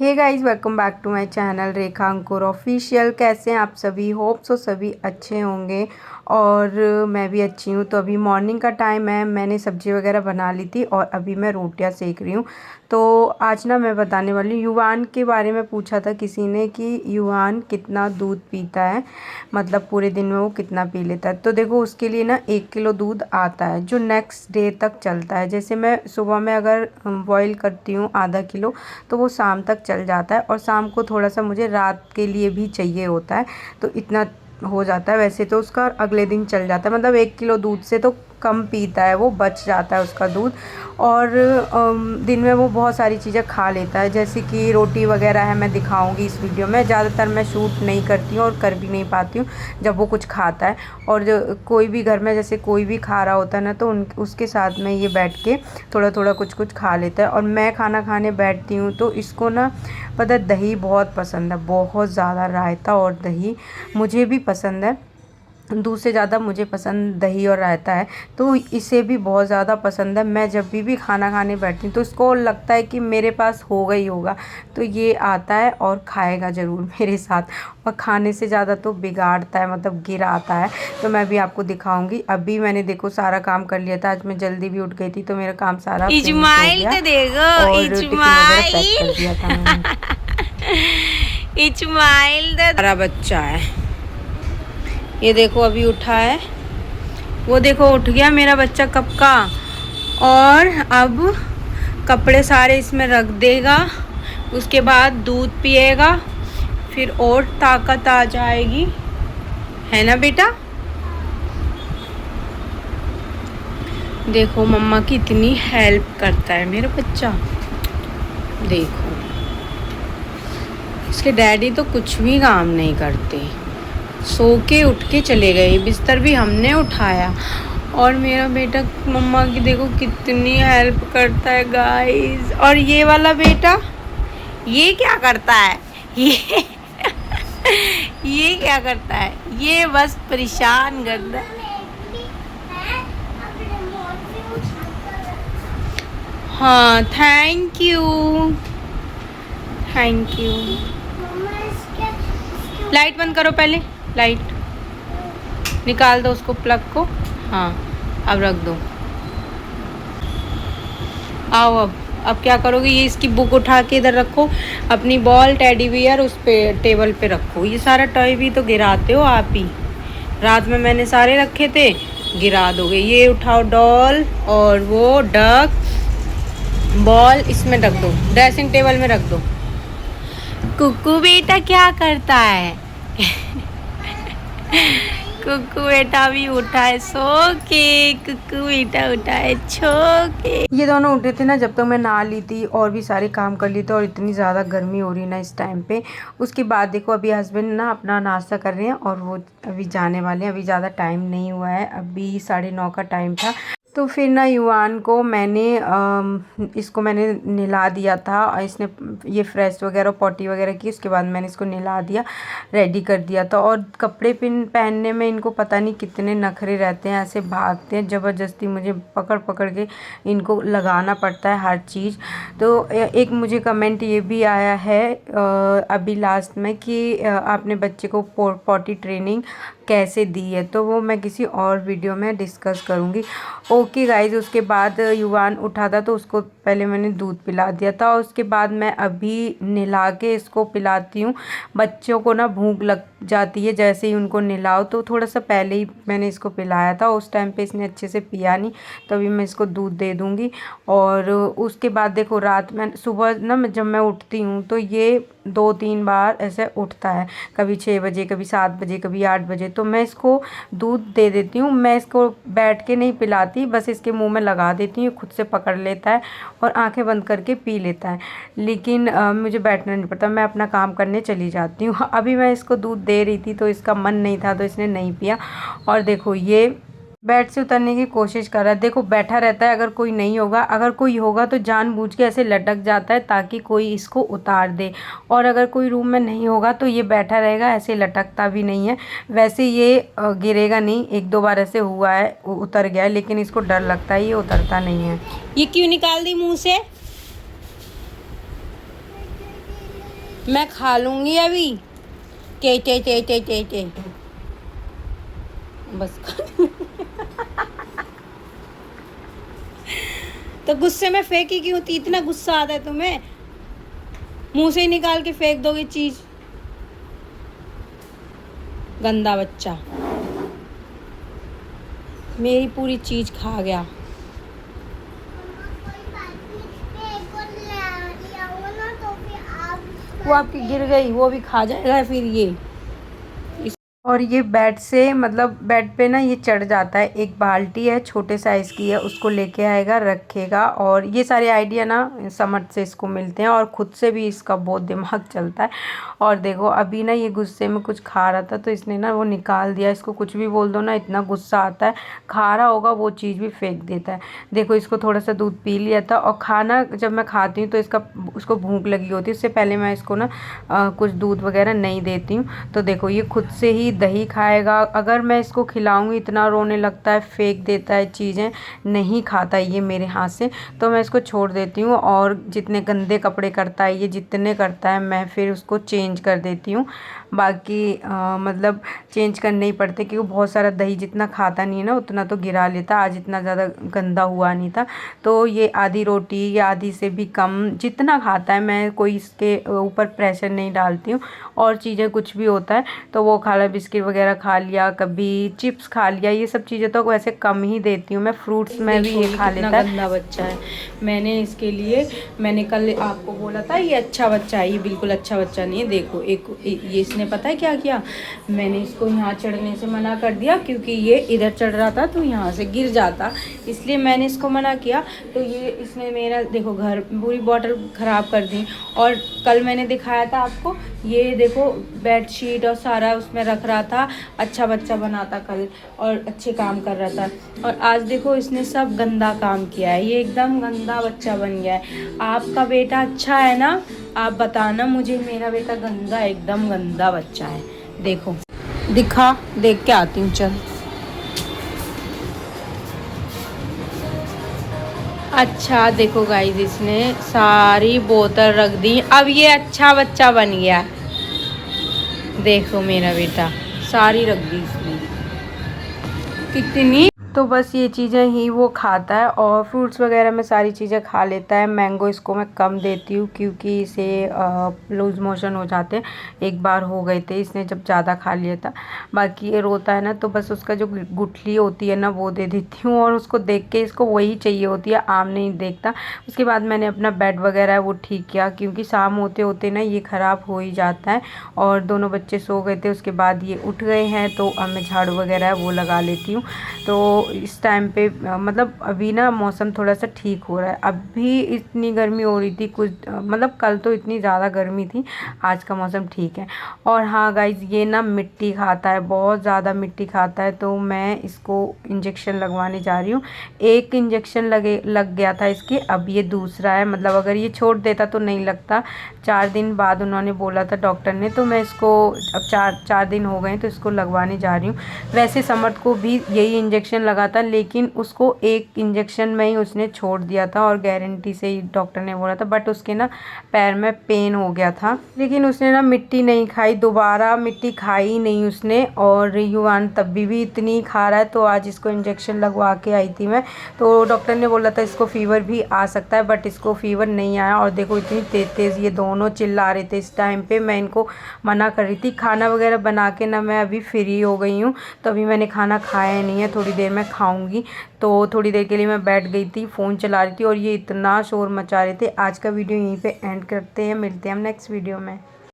Hey guys, welcome back to my channel Rekha Ankur official. कैसे हैं आप सभी? होप सो सभी अच्छे होंगे और मैं भी अच्छी हूँ। तो अभी मॉर्निंग का टाइम है, मैंने सब्ज़ी वगैरह बना ली थी और अभी मैं रोटियां सेक रही हूँ। तो आज ना मैं बताने वाली हूँ युवान के बारे में। पूछा था किसी ने कि युवान कितना दूध पीता है, मतलब पूरे दिन में वो कितना पी लेता है। तो देखो, उसके लिए ना 1 किलो दूध आता है जो नेक्स्ट डे तक चलता है। जैसे मैं सुबह में अगर बॉईल करती हूँ आधा किलो, तो वो शाम तक चल जाता है और शाम को थोड़ा सा मुझे रात के लिए भी चाहिए होता है, तो इतना हो जाता है। वैसे तो उसका अगले दिन चल जाता है, मतलब 1 किलो दूध से तो कम पीता है, वो बच जाता है उसका दूध। और दिन में वो बहुत सारी चीज़ें खा लेता है, जैसे कि रोटी वगैरह है, मैं दिखाऊंगी इस वीडियो में। ज़्यादातर मैं शूट नहीं करती हूँ और कर भी नहीं पाती हूँ जब वो कुछ खाता है। और जो कोई भी घर में जैसे कोई भी खा रहा होता है ना, तो उसके साथ में ये बैठ के थोड़ा थोड़ा कुछ कुछ खा लेता है। और मैं खाना खाने बैठती हूँ तो इसको ना, पता है, दही बहुत पसंद है, बहुत ज़्यादा। रायता और दही मुझे भी पसंद है, दूध से ज़्यादा मुझे पसंद दही और रायता है, तो इसे भी बहुत ज़्यादा पसंद है। मैं जब भी खाना खाने बैठती हूँ तो इसको लगता है कि मेरे पास होगा ही होगा, तो ये आता है और खाएगा ज़रूर मेरे साथ। और खाने से ज़्यादा तो बिगाड़ता है, मतलब गिराता है। तो मैं भी आपको दिखाऊंगी। अभी मैंने देखो सारा काम कर लिया था, आज मैं जल्दी भी उठ गई थी, तो मेरा काम सारा फिनिश हो इजमाइल गया तो देखो और टिफ़िन वगैरह पैक कर इजमाइल। दिया था मैंने। इजमाइल तो हमारा बच्चा है, ये देखो अभी उठा है, वो देखो उठ गया मेरा बच्चा कब का। और अब कपड़े सारे इसमें रख देगा, उसके बाद दूध पिएगा, फिर और ताकत आ जाएगी, है ना बेटा? देखो मम्मा की इतनी हेल्प करता है मेरा बच्चा। देखो, इसके डैडी तो कुछ भी काम नहीं करते, सो के उठ के चले गए, बिस्तर भी हमने उठाया। और मेरा बेटा मम्मा की देखो कितनी हेल्प करता है गाइस। और ये वाला बेटा, ये क्या करता है? ये ये क्या करता है? ये बस परेशान करता है। हाँ, thank you, thank you. Light बंद करो पहले, लाइट निकाल दो उसको, प्लग को। हाँ, अब रख दो। आओ, अब क्या करोगे? ये इसकी बुक उठा के इधर रखो, अपनी बॉल टेडी बियर उस पे टेबल पे रखो। ये सारा टॉय भी तो गिराते हो आप ही। रात में मैंने सारे रखे थे, गिरा दोगे। ये उठाओ डॉल और वो डक बॉल इसमें रख दो, ड्रेसिंग टेबल में रख दो। कुकू बेटा क्या करता है? कुकू बेटा भी उठा है सो के, कुकू बेटा उठा है छो के। ये दोनों उठे थे ना जब तक मैं नहा ली थी और भी सारे काम कर लिए थे। और इतनी ज़्यादा गर्मी हो रही ना इस टाइम पे। उसके बाद देखो अभी हस्बैंड ना अपना नाश्ता कर रहे हैं और वो अभी जाने वाले हैं। अभी ज़्यादा टाइम नहीं हुआ है, अभी 9:30 का टाइम था। तो फिर ना युवान को मैंने इसको मैंने नहला दिया था, और इसने ये फ्रेश वगैरह पॉटी वगैरह की, उसके बाद मैंने इसको नहला दिया, रेडी कर दिया था। और कपड़े पहनने में इनको पता नहीं कितने नखरे रहते हैं, ऐसे भागते हैं ज़बरदस्ती, मुझे पकड़ पकड़ के इनको लगाना पड़ता है हर चीज़। तो एक मुझे कमेंट ये भी आया है अभी लास्ट में कि आपने बच्चे को पॉटी ट्रेनिंग कैसे दी है, तो वो मैं किसी और वीडियो में डिस्कस करूँगी। ओके गाइज, उसके बाद युवान उठा था तो उसको पहले मैंने दूध पिला दिया था, और उसके बाद मैं अभी नहला के इसको पिलाती हूँ। बच्चों को ना भूख लग जाती है जैसे ही उनको नहलाओ, तो थोड़ा सा पहले ही मैंने इसको पिलाया था, उस टाइम पे इसने अच्छे से पिया नहीं, तभी मैं इसको दूध दे दूँगी। और उसके बाद देखो रात में सुबह ना जब मैं उठती हूँ तो ये 2-3 बार ऐसे उठता है, कभी 6 बजे, कभी 7 बजे, कभी 8 बजे। तो मैं इसको दूध दे देती हूँ, मैं इसको बैठ के नहीं पिलाती, बस इसके मुंह में लगा देती हूँ, खुद से पकड़ लेता है और आंखें बंद करके पी लेता है। लेकिन मुझे बैठना नहीं पड़ता, मैं अपना काम करने चली जाती हूँ। अभी मैं इसको दूध दे रही थी तो इसका मन नहीं था तो इसने नहीं पिया। और देखो ये बेड से उतरने की कोशिश कर रहा है। देखो बैठा रहता है, अगर कोई नहीं होगा, अगर कोई होगा तो जानबूझ के ऐसे लटक जाता है ताकि कोई इसको उतार दे। और अगर कोई रूम में नहीं होगा तो ये बैठा रहेगा, ऐसे लटकता भी नहीं है। वैसे ये गिरेगा नहीं, 1-2 बार ऐसे हुआ है, उतर गया है, लेकिन इसको डर लगता है, ये उतरता नहीं है। ये क्यों निकाल दी मुंह से? मैं खा लूँगी अभी। टे टे टे टे टे टे बस तो गुस्से में फेंकी क्यों थी? इतना गुस्सा आता है तुम्हें? मुंह से ही निकाल के फेंक दोगे चीज। गंदा बच्चा मेरी पूरी चीज खा गया। वो आपकी गिर गई, वो भी खा जाएगा फिर ये। और ये बेड से मतलब बेड पे ना ये चढ़ जाता है। एक बाल्टी है छोटे साइज़ की है, उसको लेके आएगा, रखेगा। और ये सारे आइडिया ना समर्थ से इसको मिलते हैं और ख़ुद से भी इसका बहुत दिमाग चलता है। और देखो अभी ना ये गुस्से में कुछ खा रहा था तो इसने ना वो निकाल दिया। इसको कुछ भी बोल दो ना इतना गुस्सा आता है, खा रहा होगा वो चीज़ भी फेंक देता है। देखो इसको थोड़ा सा दूध पी लिया था। और खाना जब मैं खाती हूँ तो उसको भूख लगी होती है, उससे पहले मैं इसको ना कुछ दूध वगैरह नहीं देती हूँ। तो देखो ये खुद से ही दही खाएगा। अगर मैं इसको खिलाऊंगी इतना रोने लगता है, फेंक देता है चीज़ें, नहीं खाता ये मेरे हाथ से। तो मैं इसको छोड़ देती हूँ और जितने गंदे कपड़े करता है ये, जितने करता है, मैं फिर उसको चेंज कर देती हूँ। बाकी मतलब चेंज करने ही पड़ते क्योंकि बहुत सारा दही जितना खाता नहीं है ना उतना तो गिरा लेता। आज इतना ज़्यादा गंदा हुआ नहीं था। तो ये आधी रोटी या आधी से भी कम जितना खाता है, मैं कोई इसके ऊपर प्रेशर नहीं डालती हूँ। और चीज़ें कुछ भी होता है तो वो खा लिया, बिस्किट वगैरह खा लिया, कभी चिप्स खा लिया, ये सब चीज़ें तो वैसे कम ही देती हूँ मैं। फ्रूट्स में भी ये खा लेता है। गंदा बच्चा है। मैंने कल आपको बोला था ये अच्छा बच्चा है, ये बिल्कुल अच्छा बच्चा नहीं है। देखो ये इसने पता है क्या किया, मैंने इसको यहाँ चढ़ने से मना कर दिया क्योंकि ये इधर चढ़ रहा था तो यहाँ से गिर जाता, इसलिए मैंने इसको मना किया। तो ये इसने मेरा देखो घर पूरी बॉटल ख़राब कर दी। और कल मैंने दिखाया था आपको, ये देखो बेडशीट और सारा उसमें रख रहा था, अच्छा बच्चा बना था कल और अच्छे काम कर रहा था। और आज देखो इसने सब गंदा काम किया है, ये एकदम गंदा बच्चा बन गया है। आपका बेटा अच्छा है ना? आप बताना मुझे। मेरा बेटा गंदा, एकदम गंदा बच्चा है। देखो देख के आती हूँ, चल। अच्छा देखो गाइस, इसने सारी बोतल रख दी, अब ये अच्छा बच्चा बन गया। देखो मेरा बेटा सारी रख दी इसने, कितनी। तो बस ये चीज़ें ही वो खाता है और फ्रूट्स वगैरह में सारी चीज़ें खा लेता है। मैंगो इसको मैं कम देती हूँ क्योंकि इसे लूज़ मोशन हो जाते हैं, एक बार हो गए थे इसने जब ज़्यादा खा लिया था। बाकी ये रोता है ना तो बस उसका जो गुठली होती है ना वो दे देती हूँ और उसको देख के इसको वही चाहिए होती है, आम नहीं देखता। उसके बाद मैंने अपना बेड वगैरह है वो ठीक किया क्योंकि शाम होते होते ना ये ख़राब हो ही जाता है। और दोनों बच्चे सो गए थे, उसके बाद ये उठ गए हैं तो अब मैं झाड़ू वगैरह है वो लगा लेती हूँ। तो इस टाइम पे मतलब अभी ना मौसम थोड़ा सा ठीक हो रहा है। अभी इतनी गर्मी हो रही थी कुछ मतलब कल तो इतनी ज़्यादा गर्मी थी, आज का मौसम ठीक है। और हाँ गाइज, ये ना मिट्टी खाता है, बहुत ज़्यादा मिट्टी खाता है। तो मैं इसको इंजेक्शन लगवाने जा रही हूँ। एक इंजेक्शन लग गया था इसके, अब ये दूसरा है। मतलब अगर ये छोड़ देता तो नहीं लगता, 4 दिन बाद उन्होंने बोला था डॉक्टर ने। तो मैं इसको अब चार दिन हो गए तो इसको लगवाने जा रही हूँ। वैसे समर्थ को भी यही इंजेक्शन लगा था लेकिन उसको एक इंजेक्शन में ही उसने छोड़ दिया था और गारंटी से ही डॉक्टर ने बोला था। बट उसके ना पैर में पेन हो गया था, लेकिन उसने ना मिट्टी नहीं खाई, दोबारा मिट्टी खाई ही नहीं उसने। और युवान तब भी इतनी खा रहा है। तो आज इसको इंजेक्शन लगवा के आई थी मैं, तो डॉक्टर ने बोला था इसको फ़ीवर भी आ सकता है, बट इसको फ़ीवर नहीं आया। और देखो इतनी तेज़ ये दोनों चिल्ला रहे थे इस टाइम पे, मैं इनको मना कर रही थी। खाना वगैरह बना के ना मैं अभी फ्री हो गई हूँ, तो अभी मैंने खाना खाया नहीं है, थोड़ी देर में खाऊंगी। तो थोड़ी देर के लिए मैं बैठ गई थी, फ़ोन चला रही थी और ये इतना शोर मचा रहे थे। आज का वीडियो यहीं पे एंड करते हैं, मिलते हैं हम नेक्स्ट वीडियो में।